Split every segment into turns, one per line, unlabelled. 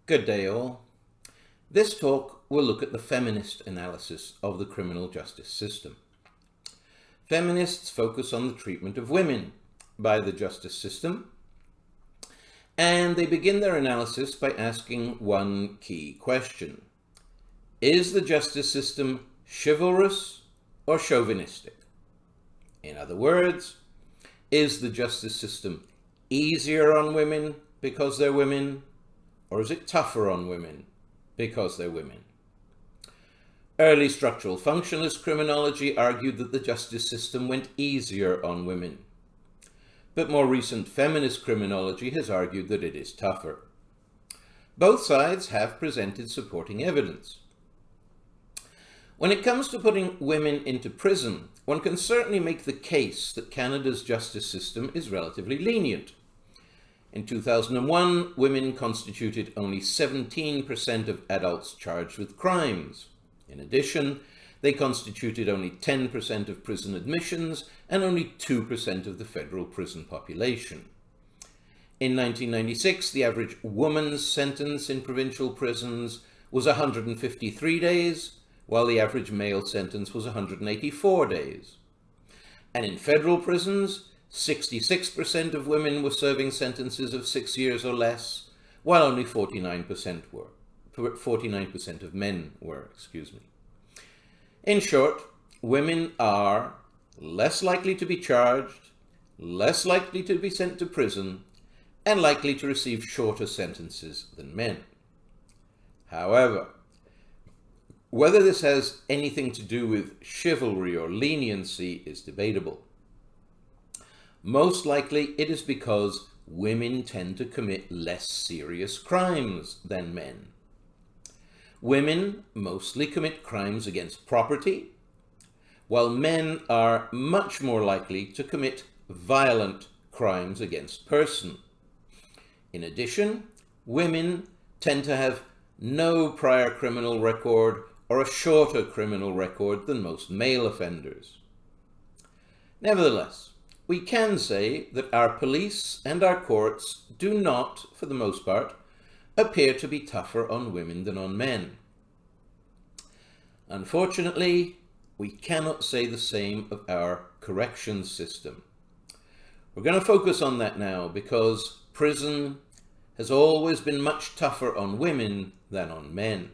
Good day all. This talk will look at the feminist analysis of the criminal justice system. Feminists focus on the treatment of women by the justice system, and they begin their analysis by asking one key question. Is the justice system chivalrous or chauvinistic? In other words, is the justice system easier on women because they're women, or is it tougher on women because they're women? Early structural functionalist criminology argued that the justice system went easier on women. But more recent feminist criminology has argued that it is tougher. Both sides have presented supporting evidence. When it comes to putting women into prison, one can certainly make the case that Canada's justice system is relatively lenient. In 2001, women constituted only 17% of adults charged with crimes. In addition, they constituted only 10% of prison admissions and only 2% of the federal prison population. In 1996, the average woman's sentence in provincial prisons was 153 days, while the average male sentence was 184 days. And in federal prisons, 66% of women were serving sentences of 6 years or less, while only 49% of men were. In short, women are less likely to be charged, less likely to be sent to prison, and likely to receive shorter sentences than men. However, whether this has anything to do with chivalry or leniency is debatable. Most likely it is because women tend to commit less serious crimes than men. Women mostly commit crimes against property, while men are much more likely to commit violent crimes against person. In addition, women tend to have no prior criminal record or a shorter criminal record than most male offenders. Nevertheless, we can say that our police and our courts do not, for the most part, appear to be tougher on women than on men. Unfortunately, we cannot say the same of our corrections system. We're going to focus on that now because prison has always been much tougher on women than on men.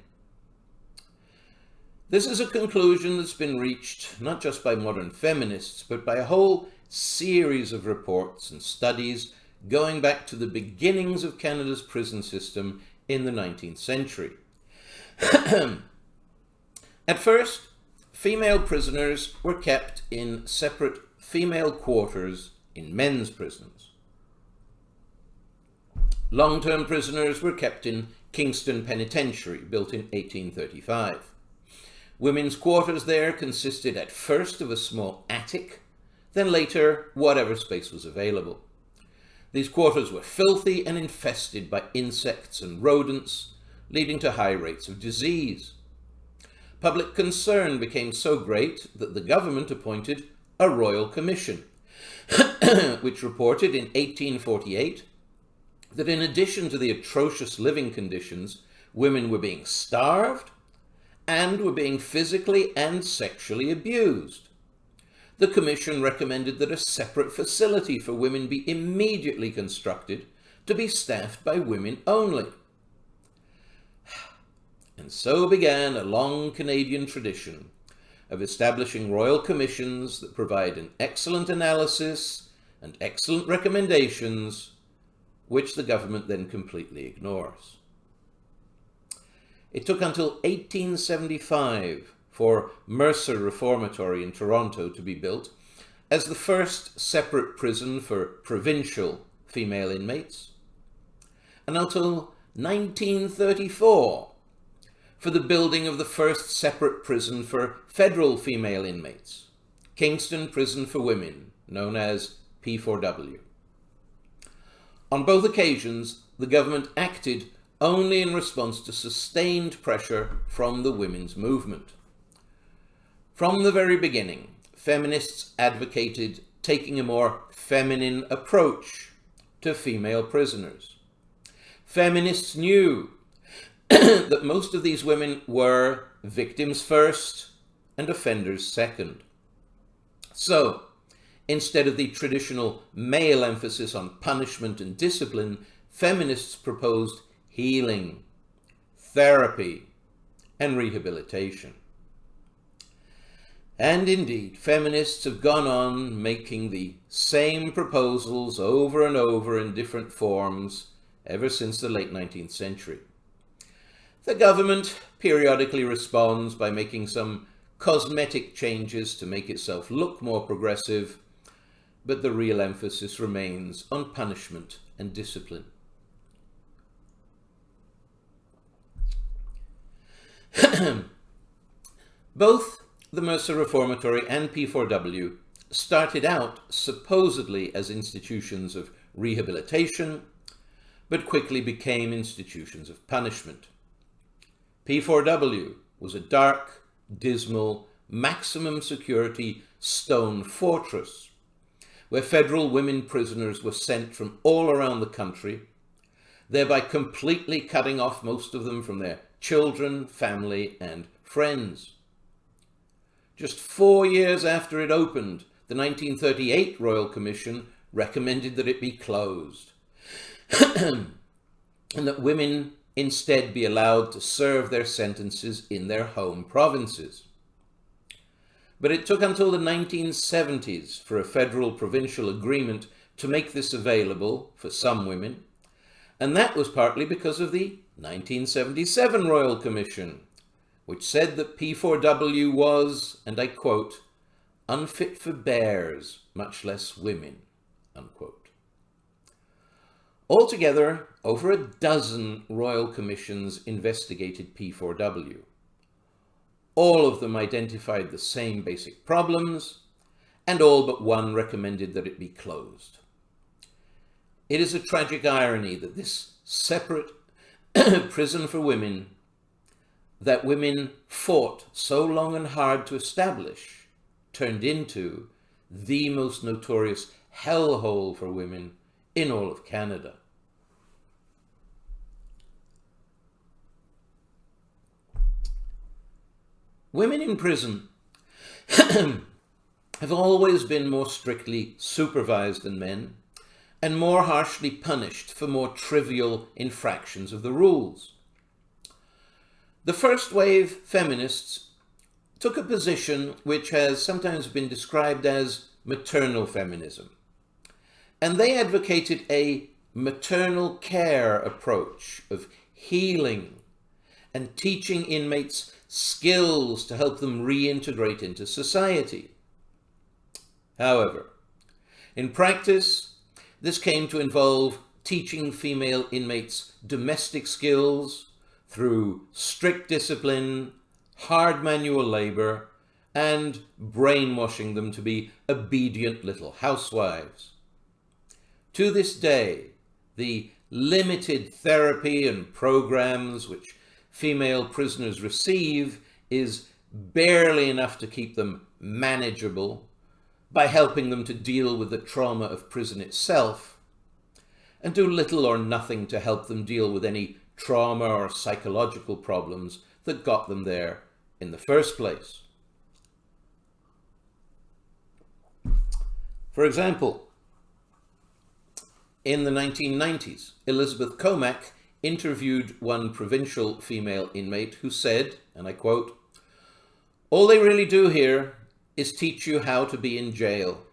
This is a conclusion that's been reached not just by modern feminists, but by a whole series of reports and studies going back to the beginnings of Canada's prison system in the 19th century. At first, female prisoners were kept in separate female quarters in men's prisons. Long-term prisoners were kept in Kingston Penitentiary, built in 1835. Women's quarters there consisted at first of a small attic, then later whatever space was available. These quarters were filthy and infested by insects and rodents, leading to high rates of disease. Public concern became so great that the government appointed a royal commission, which reported in 1848 that in addition to the atrocious living conditions, women were being starved and were being physically and sexually abused. The commission recommended that a separate facility for women be immediately constructed to be staffed by women only. And so began a long Canadian tradition of establishing royal commissions that provide an excellent analysis and excellent recommendations, which the government then completely ignores. It took until 1875 for Mercer Reformatory in Toronto to be built as the first separate prison for provincial female inmates, and until 1934 for the building of the first separate prison for federal female inmates, Kingston Prison for Women, known as P4W. On both occasions, the government acted only in response to sustained pressure from the women's movement. From the very beginning, feminists advocated taking a more feminine approach to female prisoners. Feminists knew that most of these women were victims first and offenders second. So, instead of the traditional male emphasis on punishment and discipline, feminists proposed healing, therapy, and rehabilitation. And indeed, feminists have gone on making the same proposals over and over in different forms ever since the late 19th century. The government periodically responds by making some cosmetic changes to make itself look more progressive, but the real emphasis remains on punishment and discipline. Both the Mercer Reformatory and P4W started out supposedly as institutions of rehabilitation, but quickly became institutions of punishment. P4W was a dark, dismal, maximum security stone fortress where federal women prisoners were sent from all around the country, thereby completely cutting off most of them from their children, family, and friends. Just 4 years after it opened, the 1938 Royal Commission recommended that it be closed, and that women instead be allowed to serve their sentences in their home provinces. But it took until the 1970s for a federal-provincial agreement to make this available for some women, and that was partly because of the 1977 Royal Commission, which said that P4W was, and I quote, unfit for bears, much less women, unquote. Altogether, over a dozen Royal Commissions investigated P4W. All of them identified the same basic problems, and all but one recommended that it be closed. It is a tragic irony that this separate prison for women that women fought so long and hard to establish turned into the most notorious hellhole for women in all of Canada. Women in prison have always been more strictly supervised than men and more harshly punished for more trivial infractions of the rules. The first wave feminists took a position which has sometimes been described as maternal feminism, and they advocated a maternal care approach of healing and teaching inmates skills to help them reintegrate into society. However, in practice, this came to involve teaching female inmates domestic skills through strict discipline, hard manual labor, and brainwashing them to be obedient little housewives. To this day, the limited therapy and programs which female prisoners receive is barely enough to keep them manageable by helping them to deal with the trauma of prison itself, and do little or nothing to help them deal with any trauma or psychological problems that got them there in the first place. For example, in the 1990s, Elizabeth Comack interviewed one provincial female inmate who said, and I quote, "All they really do here is teach you how to be in jail.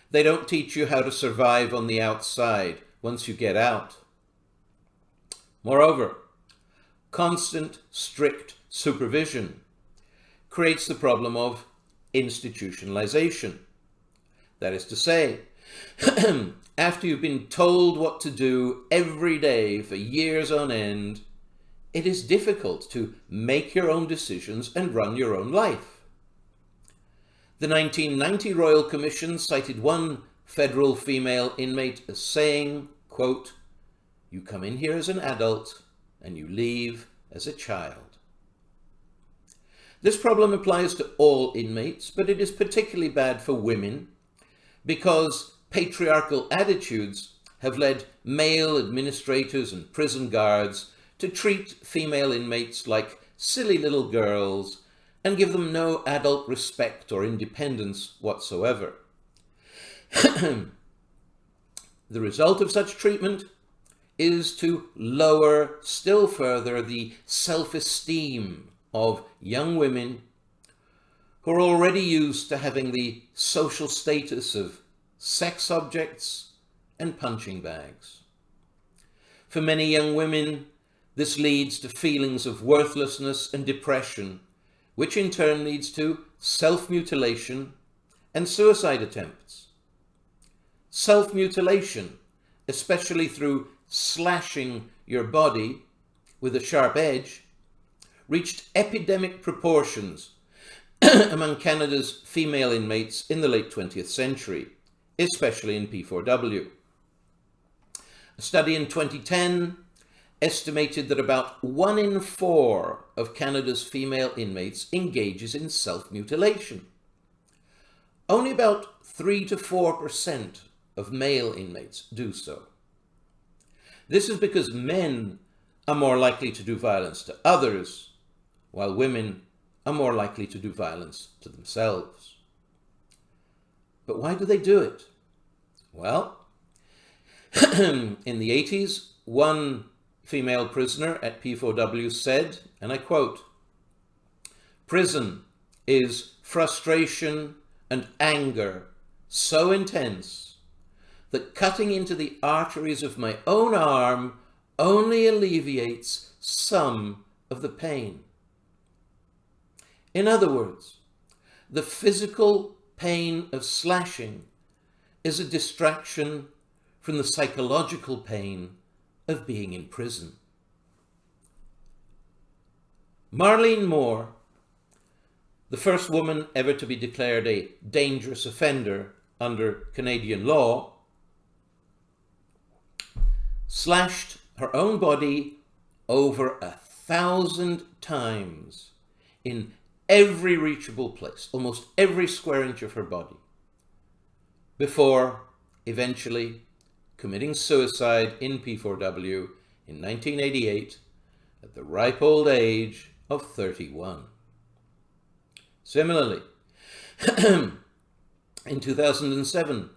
They don't teach you how to survive on the outside once you get out. Moreover, constant, strict supervision creates the problem of institutionalization. That is to say, after you've been told what to do every day for years on end, it is difficult to make your own decisions and run your own life." The 1990 Royal Commission cited one federal female inmate as saying, quote, "You come in here as an adult and you leave as a child." This problem applies to all inmates, but it is particularly bad for women because patriarchal attitudes have led male administrators and prison guards to treat female inmates like silly little girls and give them no adult respect or independence whatsoever. The result of such treatment is to lower still further the self-esteem of young women who are already used to having the social status of sex objects and punching bags. For many young women, this leads to feelings of worthlessness and depression, which in turn leads to self-mutilation and suicide attempts. Self-mutilation, especially through slashing your body with a sharp edge, reached epidemic proportions among Canada's female inmates in the late 20th century, especially in P4W. A study in 2010 estimated that about 1 in 4 of Canada's female inmates engages in self-mutilation. Only about 3 to 4% of male inmates do so. This is because men are more likely to do violence to others, while women are more likely to do violence to themselves. But why do they do it? Well, in the 80s, one female prisoner at P4W said, and I quote, "Prison is frustration and anger so intense that cutting into the arteries of my own arm only alleviates some of the pain." In other words, the physical pain of slashing is a distraction from the psychological pain of being in prison. Marlene Moore, the first woman ever to be declared a dangerous offender under Canadian law, slashed her own body over 1,000 times in every reachable place, almost every square inch of her body, before eventually committing suicide in P4W in 1988 at the ripe old age of 31. Similarly, in 2007,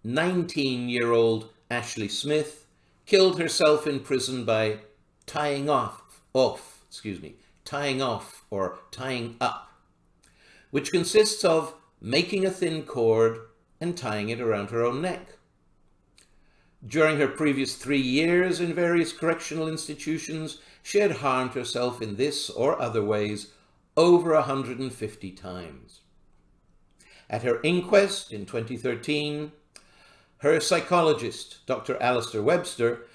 19-year-old Ashley Smith killed herself in prison by tying off or tying up, which consists of making a thin cord and tying it around her own neck. During her previous 3 years in various correctional institutions, she had harmed herself in this or other ways over 150 times. At her inquest in 2013, her psychologist, Dr. Alistair Webster,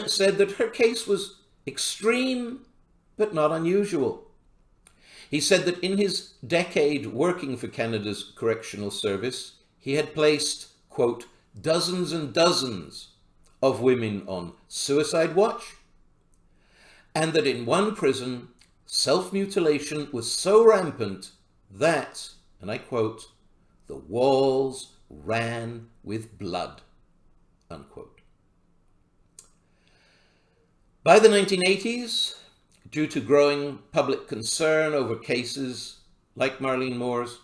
said that her case was extreme but not unusual. He said that in his decade working for Canada's Correctional Service, he had placed, quote, dozens and dozens of women on suicide watch, and that in one prison, self-mutilation was so rampant that, and I quote, the walls ran with blood, unquote. By the 1980s, due to growing public concern over cases like Marlene Moore's,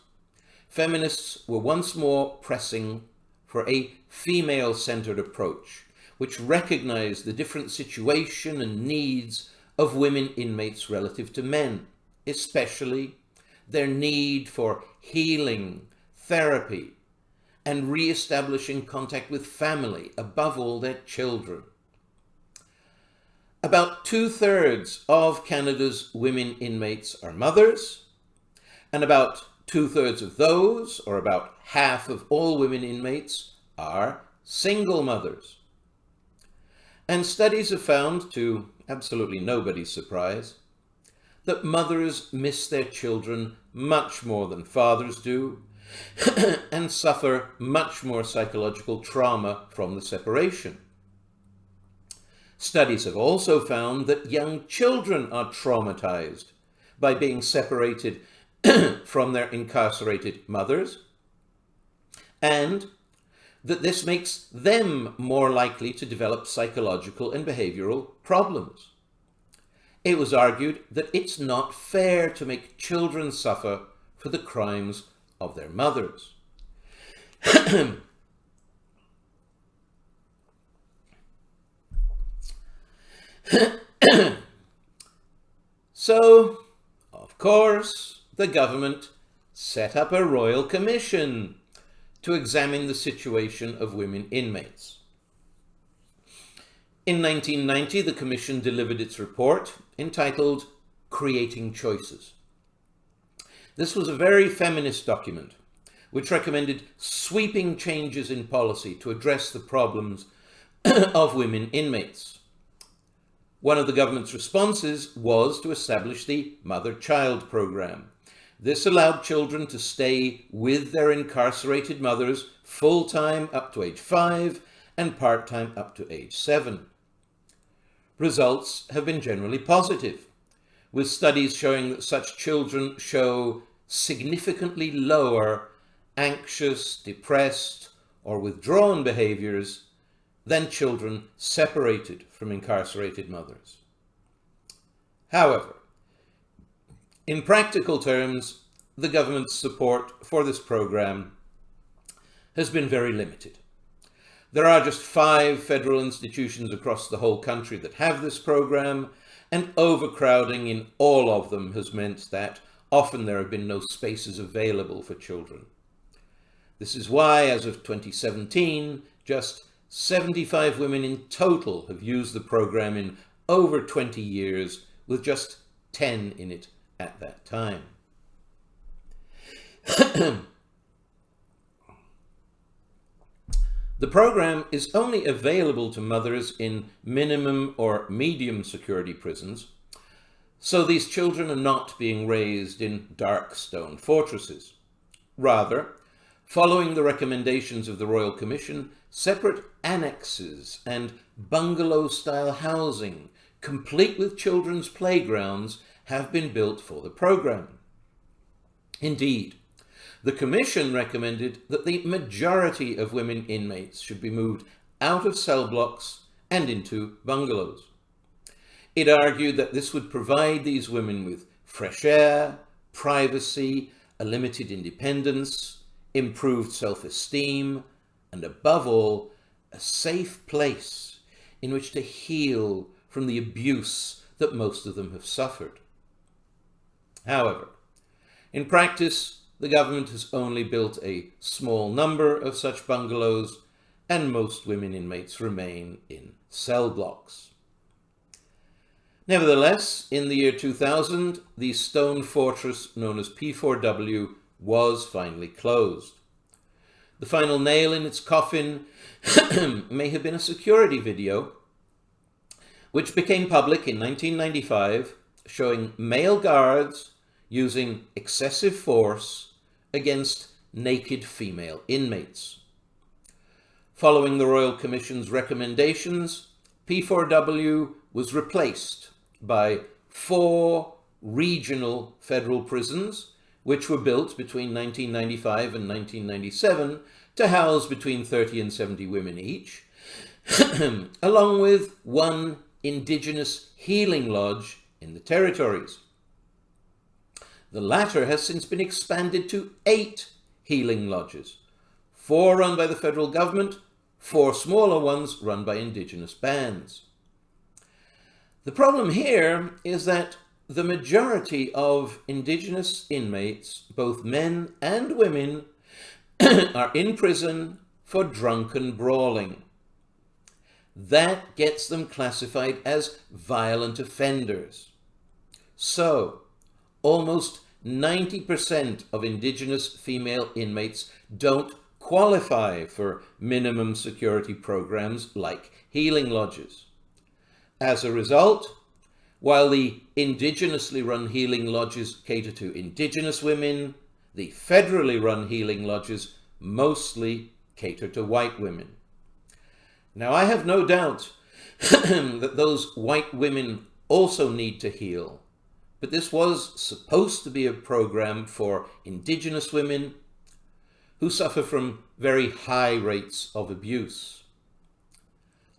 feminists were once more pressing for a female-centered approach, which recognized the different situation and needs of women inmates relative to men, especially their need for healing, therapy, and re-establishing contact with family, above all their children. About 2/3 of Canada's women inmates are mothers, and about 2/3 of those, or about half of all women inmates, are single mothers. And studies have found, to absolutely nobody's surprise, that mothers miss their children much more than fathers do, and suffer much more psychological trauma from the separation. Studies have also found that young children are traumatized by being separated from their incarcerated mothers, and that this makes them more likely to develop psychological and behavioral problems. it was argued that it's not fair to make children suffer for the crimes of their mothers. So, of course, the government set up a royal commission to examine the situation of women inmates. In 1990, the commission delivered its report entitled Creating Choices. This was a very feminist document which recommended sweeping changes in policy to address the problems of women inmates. One of the government's responses was to establish the mother-child program. This allowed children to stay with their incarcerated mothers full-time up to age 5 and part-time up to age 7. Results have been generally positive, with studies showing that such children show significantly lower anxious, depressed, or withdrawn behaviors than children separated from incarcerated mothers. However, in practical terms, the government's support for this program has been very limited. There are just 5 federal institutions across the whole country that have this program, and overcrowding in all of them has meant that often there have been no spaces available for children. This is why, as of 2017, just 75 women in total have used the program in over 20 years, with just 10 in it at that time. The program is only available to mothers in minimum or medium security prisons, so these children are not being raised in dark stone fortresses. Rather, following the recommendations of the Royal Commission, separate annexes and bungalow-style housing, complete with children's playgrounds, have been built for the program. Indeed, the Commission recommended that the majority of women inmates should be moved out of cell blocks and into bungalows. It argued that this would provide these women with fresh air, privacy, a limited independence, improved self-esteem, and above all, a safe place in which to heal from the abuse that most of them have suffered. However, in practice, the government has only built a small number of such bungalows, and most women inmates remain in cell blocks. Nevertheless, in the year 2000, the stone fortress known as P4W was finally closed. The final nail in its coffin may have been a security video, which became public in 1995, showing male guards using excessive force against naked female inmates. Following the Royal Commission's recommendations, P4W was replaced by 4 regional federal prisons, which were built between 1995 and 1997 to house between 30 and 70 women each, along with 1 indigenous healing lodge in the territories. The latter has since been expanded to 8 healing lodges, 4 run by the federal government, 4 smaller ones run by indigenous bands. The problem here is that the majority of indigenous inmates, both men and women, are in prison for drunken brawling. That gets them classified as violent offenders. So, almost 90% of indigenous female inmates don't qualify for minimum security programs like healing lodges. As a result, while the indigenously run healing lodges cater to indigenous women, the federally run healing lodges mostly cater to white women. Now, I have no doubt that those white women also need to heal, but this was supposed to be a program for indigenous women who suffer from very high rates of abuse.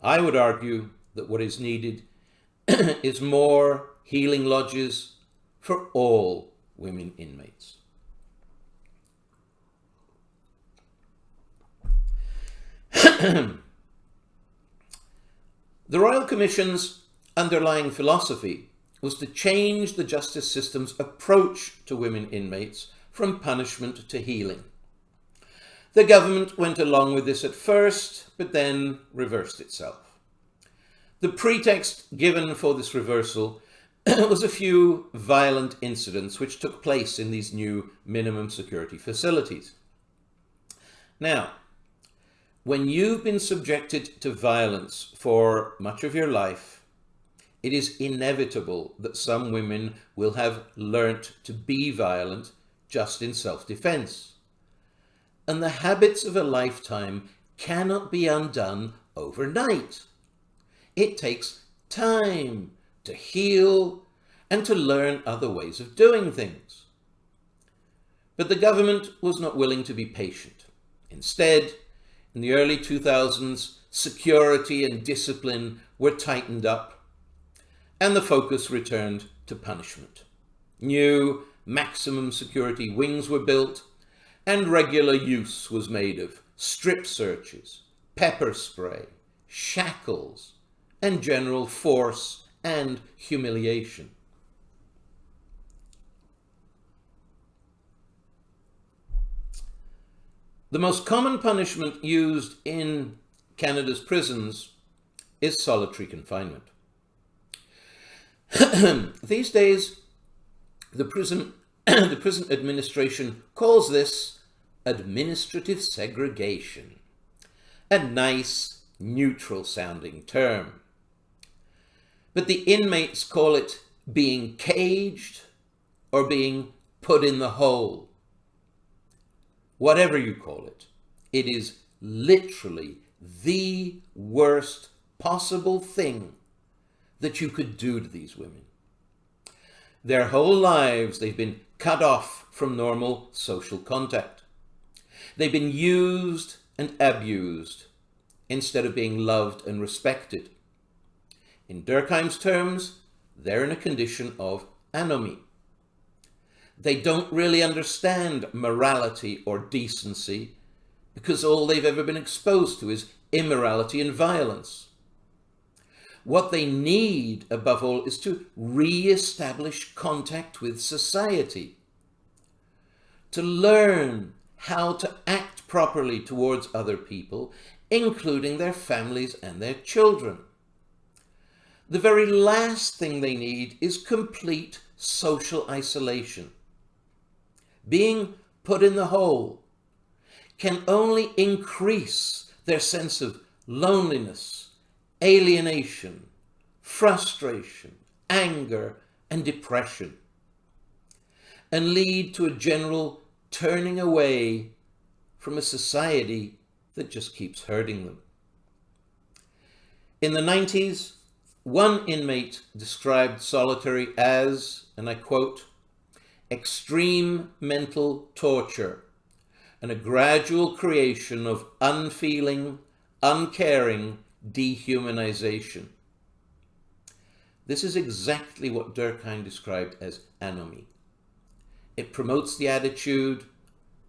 I would argue that what is needed is more healing lodges for all women inmates. The Royal Commission's underlying philosophy was to change the justice system's approach to women inmates from punishment to healing. The government went along with this at first, but then reversed itself. The pretext given for this reversal was a few violent incidents which took place in these new minimum security facilities. Now, when you've been subjected to violence for much of your life, it is inevitable that some women will have learnt to be violent just in self-defense. And the habits of a lifetime cannot be undone overnight. It takes time to heal and to learn other ways of doing things. But the government was not willing to be patient. Instead, in the early 2000s, security and discipline were tightened up, and the focus returned to punishment. New maximum security wings were built, and regular use was made of strip searches, pepper spray, shackles, and general force and humiliation. The most common punishment used in Canada's prisons is solitary confinement. These days, the prison administration calls this administrative segregation, a nice, neutral-sounding term. But the inmates call it being caged or being put in the hole. Whatever you call it, it is literally the worst possible thing that you could do to these women. Their whole lives, they've been cut off from normal social contact. They've been used and abused instead of being loved and respected. In Durkheim's terms, they're in a condition of anomie. They don't really understand morality or decency because all they've ever been exposed to is immorality and violence. What they need, above all, is to re-establish contact with society, to learn how to act properly towards other people, including their families and their children. The very last thing they need is complete social isolation. Being put in the hole can only increase their sense of loneliness, alienation, frustration, anger, and depression, and lead to a general turning away from a society that just keeps hurting them. In the 90s, one inmate described solitary as, and I quote, extreme mental torture and a gradual creation of unfeeling, uncaring dehumanization. This is exactly what Durkheim described as anomie. It promotes the attitude,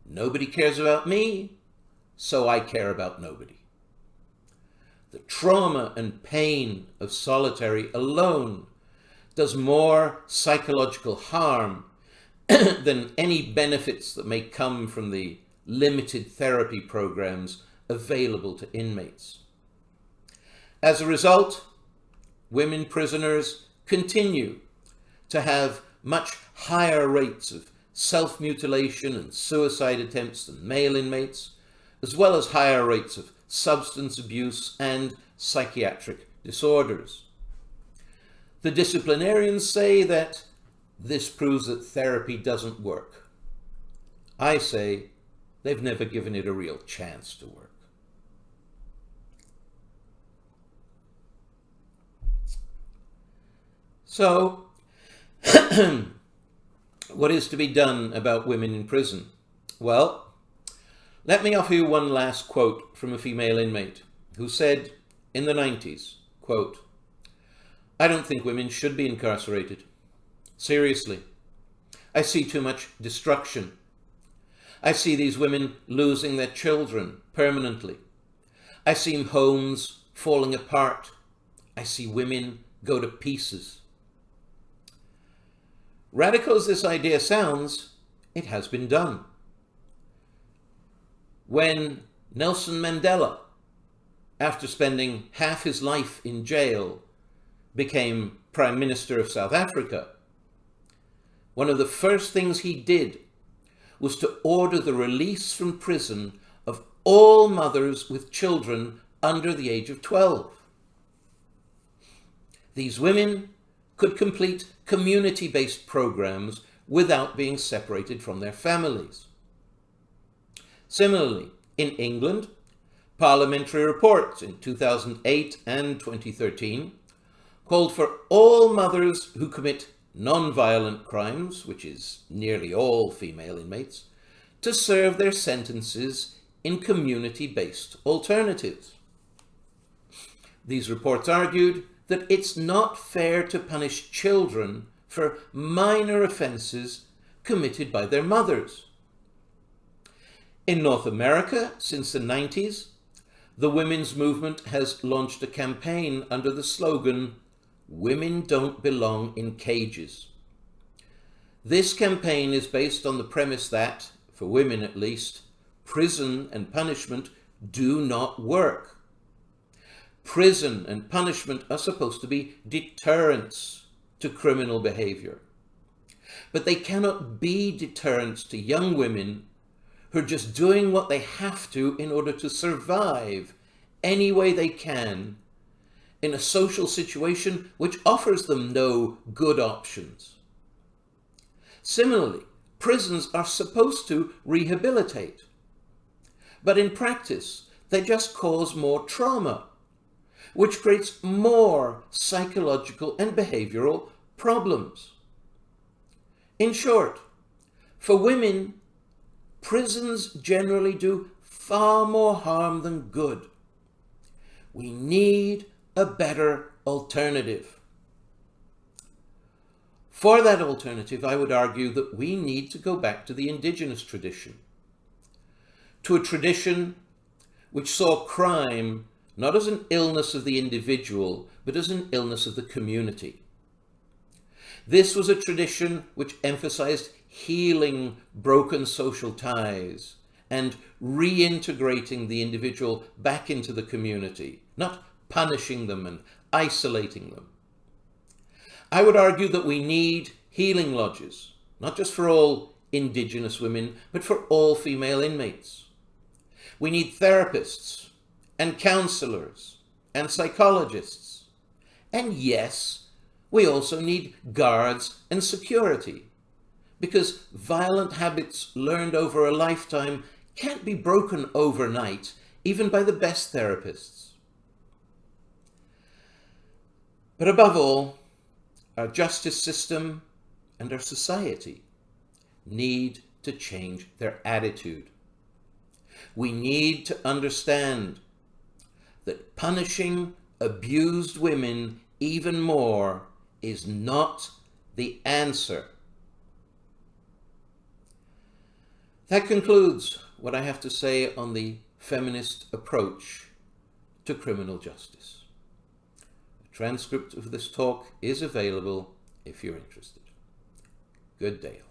nobody cares about me, so I care about nobody. The trauma and pain of solitary alone does more psychological harm than any benefits that may come from the limited therapy programs available to inmates. As a result, women prisoners continue to have much higher rates of self-mutilation and suicide attempts than male inmates, as well as higher rates of substance abuse and psychiatric disorders. The disciplinarians say that this proves that therapy doesn't work. I say they've never given it a real chance to work. So, what is to be done about women in prison? Well, let me offer you one last quote from a female inmate who said in the 90s, quote, I don't think women should be incarcerated. Seriously. I see too much destruction. I see these women losing their children permanently. I see homes falling apart. I see women go to pieces. Radical as this idea sounds, it has been done. When Nelson Mandela, after spending half his life in jail, became Prime Minister of South Africa, one of the first things he did was to order the release from prison of all mothers with children under the age of 12. These women could complete community-based programs without being separated from their families. Similarly, in England, parliamentary reports in 2008 and 2013 called for all mothers who commit non-violent crimes, which is nearly all female inmates, to serve their sentences in community-based alternatives. These reports argued that it's not fair to punish children for minor offenses committed by their mothers. In North America, since the 90s, the women's movement has launched a campaign under the slogan, "Women don't belong in cages." This campaign is based on the premise that, for women at least, prison and punishment do not work. Prison and punishment are supposed to be deterrents to criminal behavior. But they cannot be deterrents to young women who are just doing what they have to in order to survive any way they can in a social situation which offers them no good options. Similarly, prisons are supposed to rehabilitate, but in practice, they just cause more trauma, which creates more psychological and behavioral problems. In short, for women, prisons generally do far more harm than good. We need a better alternative. For that alternative, I would argue that we need to go back to the indigenous tradition, to a tradition which saw crime not as an illness of the individual, but as an illness of the community. This was a tradition which emphasized healing broken social ties and reintegrating the individual back into the community, not punishing them and isolating them. I would argue that we need healing lodges, not just for all indigenous women, but for all female inmates. We need therapists and counselors and psychologists. And yes, we also need guards and security, because violent habits learned over a lifetime can't be broken overnight, even by the best therapists. But above all, our justice system and our society need to change their attitude. We need to understand that punishing abused women even more is not the answer. That concludes what I have to say on the feminist approach to criminal justice. A transcript of this talk is available if you're interested. Good day.